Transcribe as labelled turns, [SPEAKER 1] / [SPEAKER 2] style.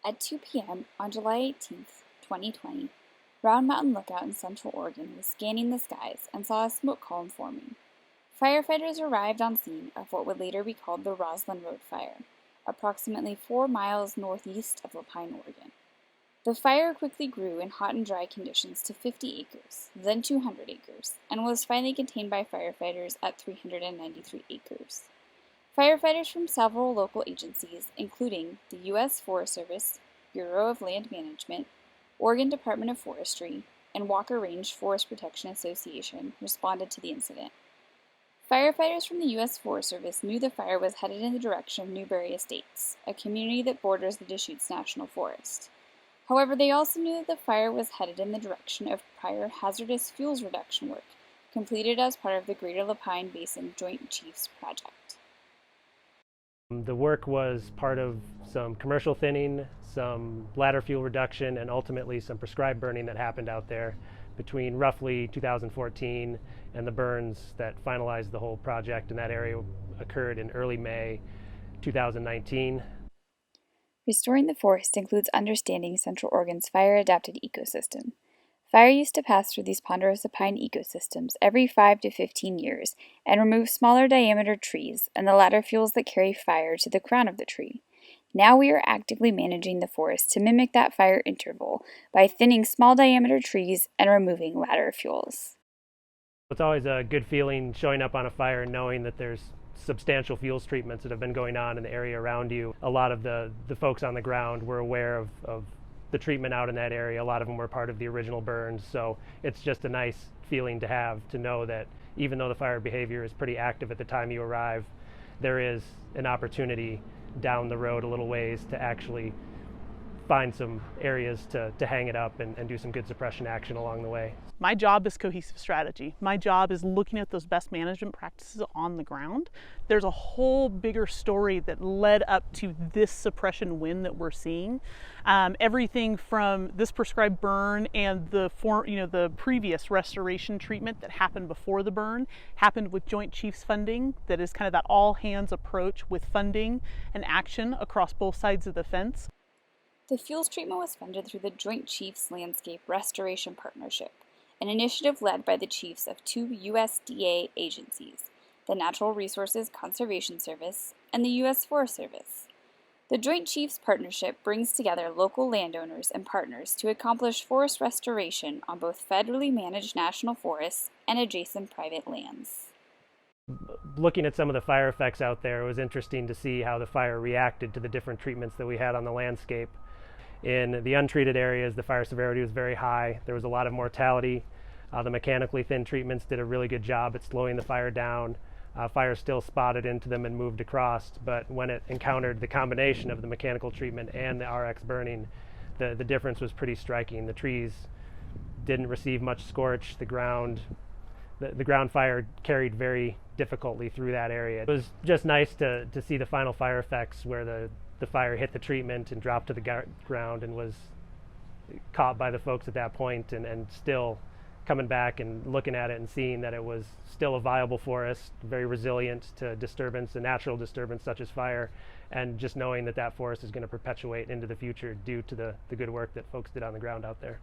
[SPEAKER 1] At 2 p.m. on July 18, 2020, Round Mountain Lookout in Central Oregon was scanning the skies and saw a smoke column forming. Firefighters arrived on scene of what would later be called the Rosland Road Fire, approximately 4 miles northeast of Lapine, Oregon. The fire quickly grew in hot and dry conditions to 50 acres, then 200 acres, and was finally contained by firefighters at 393 acres. Firefighters from several local agencies, including the U.S. Forest Service, Bureau of Land Management, Oregon Department of Forestry, and Walker Range Forest Protection Association, responded to the incident. Firefighters from the U.S. Forest Service knew the fire was headed in the direction of Newberry Estates, a community that borders the Deschutes National Forest. However, they also knew that the fire was headed in the direction of prior hazardous fuels reduction work, completed as part of the Greater Lapine Basin Joint Chiefs Project.
[SPEAKER 2] The work was part of some commercial thinning, some bladder fuel reduction, and ultimately some prescribed burning that happened out there between roughly 2014 and the burns that finalized the whole project in that area occurred in early May 2019.
[SPEAKER 1] Restoring the forest includes understanding Central Oregon's fire-adapted ecosystem. Fire used to pass through these ponderosa pine ecosystems every 5 to 15 years and remove smaller diameter trees and the ladder fuels that carry fire to the crown of the tree. Now we are actively managing the forest to mimic that fire interval by thinning small diameter trees and removing ladder fuels.
[SPEAKER 2] It's always a good feeling showing up on a fire and knowing that there's substantial fuels treatments that have been going on in the area around you. A lot of the folks on the ground were aware of the treatment out in that area. A lot of them were part of the original burns, so it's just a nice feeling to have, to know that even though the fire behavior is pretty active at the time you arrive, there is an opportunity down the road a little ways to actually find some areas to hang it up and do some good suppression action along the way.
[SPEAKER 3] My job is cohesive strategy. My job is looking at those best management practices on the ground. There's a whole bigger story that led up to this suppression win that we're seeing. Everything from this prescribed burn and the previous restoration treatment that happened before the burn happened with Joint Chiefs funding. That is kind of that all hands approach with funding and action across both sides of the fence.
[SPEAKER 1] The fuels treatment was funded through the Joint Chiefs Landscape Restoration Partnership, an initiative led by the chiefs of 2 USDA agencies, the Natural Resources Conservation Service and the U.S. Forest Service. The Joint Chiefs Partnership brings together local landowners and partners to accomplish forest restoration on both federally managed national forests and adjacent private lands.
[SPEAKER 2] Looking at some of the fire effects out there, it was interesting to see how the fire reacted to the different treatments that we had on the landscape. In the untreated areas, the fire severity was very high. There was a lot of mortality. The mechanically thin treatments did a really good job at slowing the fire down. Fire still spotted into them and moved across, but when it encountered the combination of the mechanical treatment and the RX burning, the difference was pretty striking. The trees didn't receive much scorch. The ground fire carried very difficultly through that area. It was just nice to see the final fire effects where the fire hit the treatment and dropped to the ground and was caught by the folks at that point, and still coming back and looking at it and seeing that it was still a viable forest, very resilient to disturbance, a natural disturbance such as fire, and just knowing that that forest is going to perpetuate into the future due to the good work that folks did on the ground out there.